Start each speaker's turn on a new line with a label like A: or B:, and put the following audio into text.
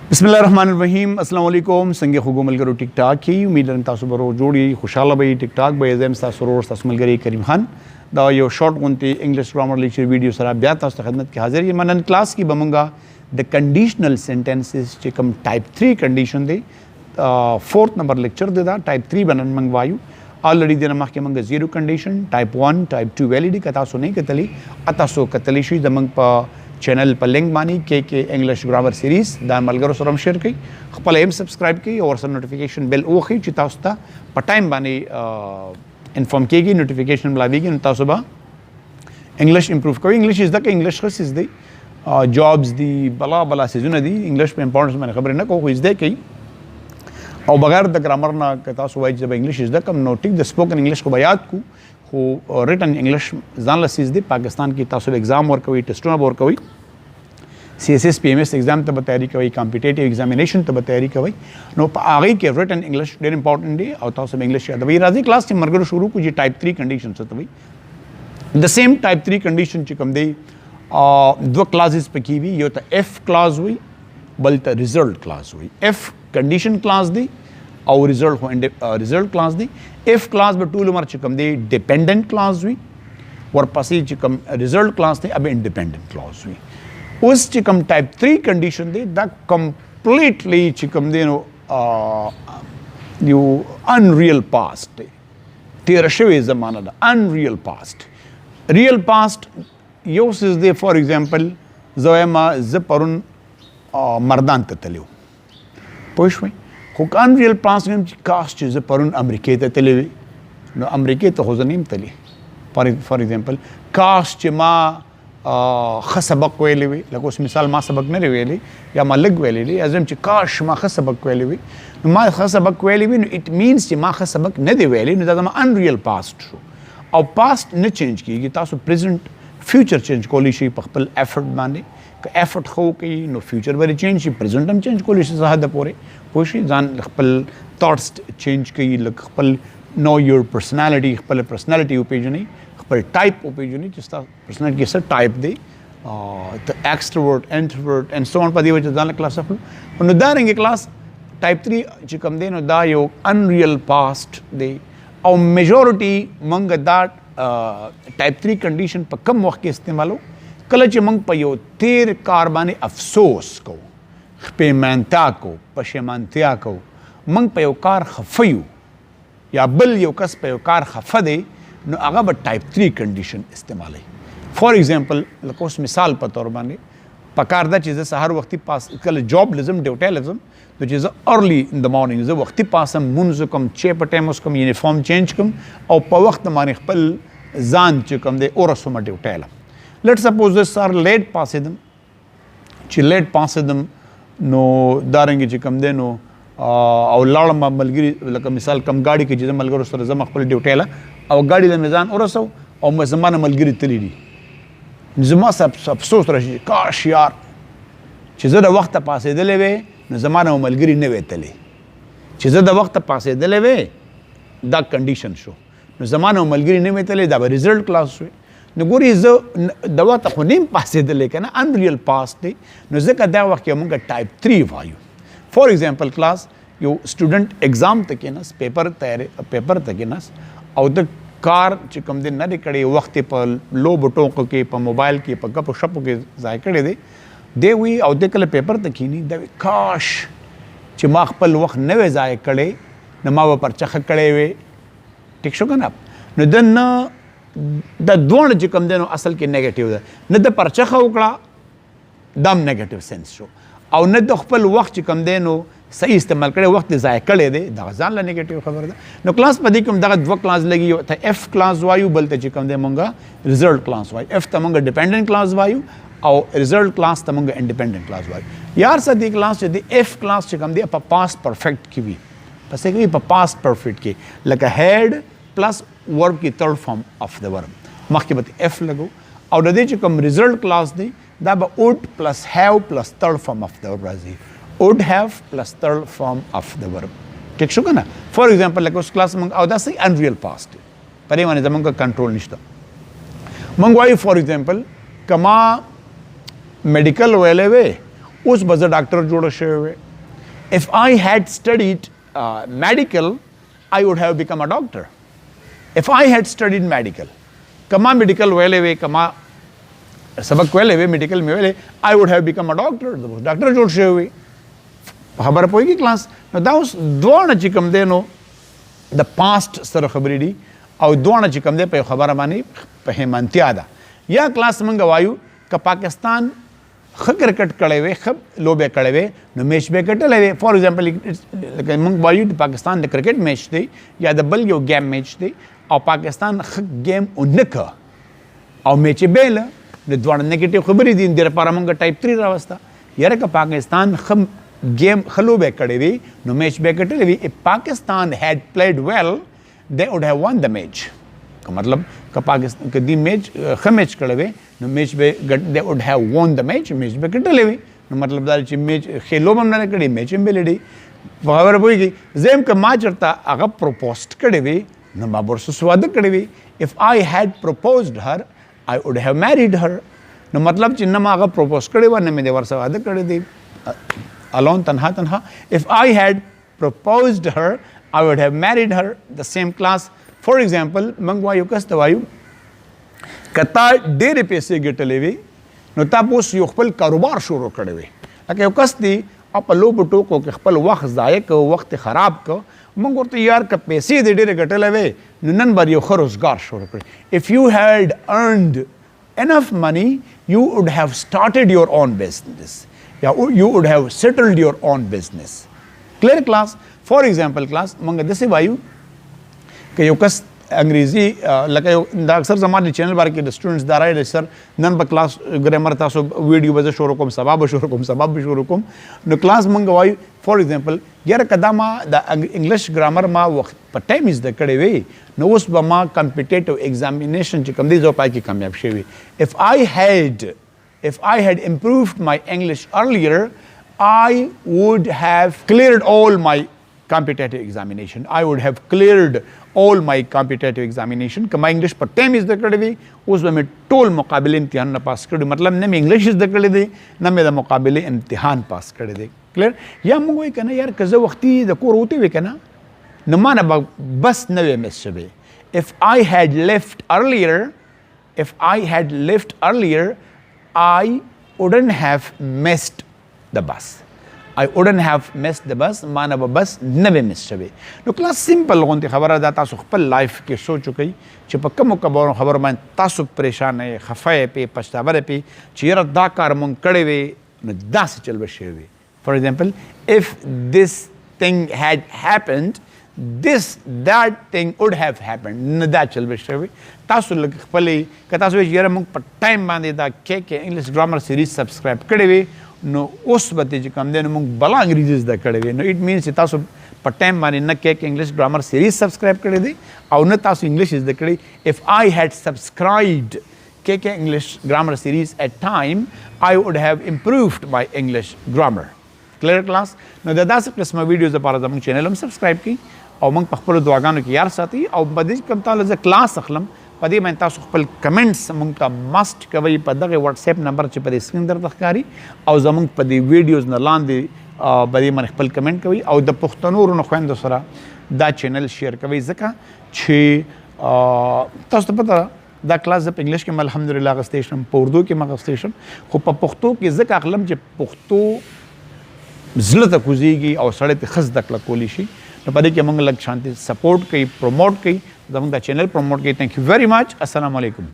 A: बिस्मिल्लाहिर्रहमानिर्रहीम अस्सलाम वालेकुम संगे खुगो मलगरो टिकटॉक की उम्मीद तासु बरो जोड़ी खुशाला भाई टिकटॉक भाई एजेम तासु रोर तासु मलगरी करीम खान दा यो शॉर्ट गुनती इंग्लिश ग्रामर लेक्चर वीडियो सरा ब्या तासु खिदमत की हाजिर ये मनन क्लास की बमंगा द कंडीशनल सेंटेंसेस चिकम टाइप 3 कंडीशन दे फोर्थ नंबर लेक्चर दे दा टाइप 3 बनन मंगवायु ऑलरेडी देना माह के मंग जीरो कंडीशन टाइप 1 टाइप 2 वैलिडी कतासु नहीं कतली अतासु कतली शी दमंग पा चैनल पर लिंक मानी के इंग्लिश ग्रामर सीरीज दा मलगरो सरम शेयर की खपल एम सब्सक्राइब की और सब नोटिफिकेशन बेल ओखी चितास्ता पटाइम बानी इन्फॉर्म की नोटिफिकेशन बुलावेगी तासुबा इंग्लिश इंप्रूव करो इंग्लिश इज द के इंग्लिश खस इज दी जॉब्स दी बला बला सीजन दी इंग्लिश पे इंपॉर्टेंस मैंने खबर न को इज दे की और बगैर द ग्रामर ना कहता सुबह जब इंग्लिश इज द कम नोटिक द स्पोकन इंग्लिश को बयात को हो रिटन इंग्लिश जान सीज दी पाकिस्तान की तासुब एग्ज़ाम और कभी टेस्टों और कभी CSS PMS एग्ज़ाम तब तैयारी कभी कॉम्पिटेटिव एग्जामिनेशन तब तैयारी कभी नो आगे के रिटन इंग्लिश डेर इंपॉर्टेंट डी और तासुब इंग्लिश याद वही राजी क्लास से मरगर शुरू को ये टाइप 3 कंडीशन से तभी द सेम टाइप 3 कंडीशन चिकम दे दो क्लासेस पे की हुई यो तो F क्लास हुई बल तो रिजल्ट क्लास हुई F कंडीशन क्लास दी और रिजल्ट हो रिजल्ट क्लास दी F क्लास में टूल मर चिकम दे डिपेंडेंट क्लास हुई और पसी चिकम रिजल्ट क्लास थे अब इंडिपेंडेंट क्लास हुई उस चिकम टाइप 3 कंडीशन दे द कंप्लीटली चिकम दे नो यू अनरियल पास्ट तेरा शवे जमाना दा अनरियल पास्ट रियल पास्ट यो सिज दे फॉर एग्जांपल ज़ोयमा ज परुन मर्दान तलियो पुश में हुक अनरियल पास्ट गेम कास्ट ज परुन अमेरिके तलियो नो अमेरिके तो होजनीम तली फॉर एग्जांपल कास्ट मा खसबक वेली वी लको उस मिसाल मा सबक न वेली या मा लग वेली अजम च काश मा खसबक वेली वी मा खसबक वेली वी इट मींस मा खसबक न दे वेली न दा अनरियल पास्ट और पास्ट न चेंज की तासु प्रेजेंट फ्यूचर चेंज कोली शी पखपल एफर्ट माने एफर्ट हो कि नो फ्यूचर वेरी चेंज शी प्रेजेंट हम चेंज कोली शी ज़ाहद पोरे कोशी जान खपल थॉट्स चेंज की खपल नो योर पर्सनालिटी खपल पर्सनालिटी ओपिजनी खपल टाइप ओपिजनी जिसका पर्सनालिटी के सर टाइप दे तो extrovert introvert and so on पर वजह जान क्लास ऑफ नो दारेंगे क्लास टाइप 3 चिकम दे नो दा यो अनरियल पास्ट दे और मेजॉरिटी मंग दैट टाइप 3 कंडीशन पर कम वक्त के इस्तेमाल हो कल च मंग पयो तेर कारबाने अफसोस को पेमानता को पशेमानतिया को मंग पयो कार खफयू या बल यो कस पयो कार खफ दे नो आगा ब टाइप 3 कंडीशन इस्तेमाल है फॉर एग्जांपल लकोस मिसाल पर तौर माने पकारदा चीज़ें सहर वक्ती पास कल जॉब लिज्म ड्यूटेलिज्म तो चीज़ अर्ली इन द मॉर्निंग जो वक्ती पास हम मुंज कम चे पटेम उसकम यूनिफॉर्म चेंज कम और प वक्त माने खपल जान चकम दे और सुमा ड्यूटेला let suppose this are let पासेदम ची लेट पासेदम नो दारेंगे चिकम दे नो और लाड़ मलगिरी लका मिसाल कम गाड़ी की चीज़ें मलगर उस तरह जमा खपल ड्यूटेला और गाड़ी ले मिजान और सो और मैं ज़माना मलगिरी तली दी जमा सब अफसोस रही काश यार चीज़ द वक्त पासे दले वे न ज़माना मलगिरी ने वे तले चीज़ द वक्त पासे दले वे द कंडीशन शो न ज़माना मलगिरी ने वे तले द रिजल्ट क्लास हुए न गोरी जो दवा तक नेम पासे दले के ना अनरियल पास्ट दे न ज़का दा वक्त यमंग टाइप 3 वायु for example class yo student exam तक के नस पेपर तक के नस और द कार चिकम दिन न कड़े वक्त पर लो बटों के पर मोबाइल के पर गप शप के जाय करे दे हुई और दे कल पेपर तक ही नहीं दे काश चिमाख पल वक्त नवे जाय कड़े न माव पर चख कड़े वे ठीक शो ना न दन द दोण चिकम देनो असल के नेगेटिव न द पर चख उकड़ा दम नेगेटिव सेंस शो और न द खपल वक्त चिकम देनो सही इस्तेमाल करे वक्त ज़ाय करे दे दाजान ला नेगेटिव खबर दा नो क्लास पदी कम दगा दो क्लास लगी था F क्लास वायु बलते चिकम दे मंगा रिजल्ट क्लास वायु F तमंगा डिपेंडेंट क्लास वायु और रिजल्ट क्लास तमंगा इंडिपेंडेंट क्लास वायु यार सदी क्लास यदि F क्लास चिकम दे अप पास्ट परफेक्ट की भी पसे की पास्ट परफेक्ट की लाइक हेड प्लस वर्ब की third form of the verb मख के बत F लगो और दे चिकम रिजल्ट क्लास दे दा would plus have plus third form of the verb राजी would have plus third form of the verb ठीक शो ना फॉर एग्जांपल लाइक उस क्लास मंग और दैट्स अनरियल पास्ट परे माने जमंग का कंट्रोल निश्ता मंगवाई फॉर एग्जांपल कमा मेडिकल वेले वे اوس به زه ډاکټر جوړه شوی وی. If I had studied medical, I would have become a doctor. If I had studied medical, کما میډیکل ویلې وی کما سبق ویلې وی میډیکل مې ویلې I would have become a doctor. ډاکټر جوړ شوی وی. خبره پوهېږي کلاس. نو دا اوس دواړه چې کوم دی نو د پاسټ سره خبرې دي او دواړه چې کوم دی په خبره باندې پښیمانتیا ده. یا کلاس موږ وایو که پاکستان ښه کرکټ کړی وی ښه لوبې کړی وی نو میچ به ګټلی وی. فار ایگزامپل لکه موږ وایو د پاکستان د کرکټ میچ دی یا د بل یو گیم میچ دی او پاکستان ښه گیم ونه که او میچ یې بیله نو دواړه نیګیټیو خبرې دي. دې لپاره موږ ټایپ 3 راوسته. یاره که پاکستان ښه گیم ښه لوبې کړی وی نو میچ به ګټلی وی. if Pakistan had played well they would have won the match. مطلب که پاکستان که دی میچ ښه میچ کړی وی نو میچ به they would have won the match. میچ به ګټلی وی. نو مطلب دا چې میچ ښې لوبه هم نه کړې میچ هم بلې په خبره پوهېږي. زه هم که ما چېرته هغه پروپوسټ کړی وی نو ما به ورسره واده کړی وی. if I had proposed her I would have married her. نو مطلب چې نه ما هغه پروپوز کړی وه نه مې د ورسره واده کړی دی alone تنها. if I had proposed her I would have married her. the same class. فار ایگزامپل موږ وایو کس ته وایو که تا ډېرې پیسې ګټلې وي نو تا به اوس یو خپل کاروبار شروع کړی وي. لکه یو کس دی او په لوبو ټوکو کې خپل وخت ضایع که وخت خراب که موږ ورته یار که پیسې دې ډېرې ګټلی وی نو نن به یو ښه روزګار شروع کړي. if you had earned enough money you would have started your own business. you would have settled your own business. clear class. for example class موږ داسې وایو که یو کس انګریزي لکه دا اکثر زمانه چینل بار کې د سټوډنټس دا راځي سر نن به کلاس ګرامر تاسو ویډیو به شروع کوم سبا به شروع کوم نو کلاس مونږ وایو فار ایگزامپل یاره کدا ما د انګلیش ګرامر ما وخت په ټایم زده کړی وی نو اوس به ما کمپیټیټیو ایگزامینیشن چې کوم دی زه پای کې کامیاب شوی. if I had improved my English earlier I would have cleared all my competitive examination. I would have cleared all my competitive examination. که ما انګلیش په ټایم زده کړی وي اوس به مې ټول مقابلې امتحانونه پاس کړي. مطلب نه مې انګلیش زده کړی دی نه مې د مقابلې امتحان پاس کړی دی. کلیر. یا موږ وایو که نه یار که زه وختي د کور وتې وی که نه نو ما نه به بس نه وی مس شوی. if I had left earlier I wouldn't have missed the bus. ما نه به بس نه وی مس شوی. نو کلاس سمپل غونډې خبره ده. تاسو خپل لایف کې سوچ وکئ چې په کومو خبرو باندې تاسو پریشان یې خفه یې پې پښتاوره پې چې یاره دا کار مونږ کړی وی نو داسې چل به شوی وي. فار ایگزامپل if this thing had happened that thing would have happened. نه دا چل به شوی. تاسو لږ خپلې که تاسو وایئ چې یاره مونږ په ټایم باندې دا کې انګلیش ګرامر سیریز سبسکرایب کړی وی نو اوس به چې کوم دی نو موږ بلا انګریزي زده کړی وی. نو اټ مینس چې تاسو په ټایم باندې نه کې انګلیش ګرامر سیریز سبسکرایب کړی دی او نه تاسو انګلیش زده کړی. if I had subscribed KK English grammar series at time I would have improved my English grammar. clear class. نو د داسې قسمه ویډیوز لپاره زموږ چینل هم سبسکرایب کړئ او موږ په خپلو دعاګانو کې یاد ساتئ او په دې کوم تاسو زه کلاس اخلم په دې باندې تاسو خپل کمنټس موږ ته ماسټ کوئ په دغه واتس اپ نمبر چې په دې سکرین درته ښکاري او زموږ په دې ویډیوز نه لاندې په دې باندې خپل کمنټ کوئ او د پښتنو ورونو خویندو سره دا چینل شیر کوئ ځکه چې تاسو ته پته دا کلاس زه په انګلیش کې الحمدلله اخیستی شم په اردو کې م اخیستی شم خو په پښتو کې ځکه اخلم چې پښتو زړه ته کوزېږي او سړی ته ښه زده کړه کولی شي. نو په دې کې موږ لږ شانتي سپورټ کوي پروموټ کوي زموږ دا چینل پروموټ کوي. تھینک یو ویری مچ. السلام علیکم.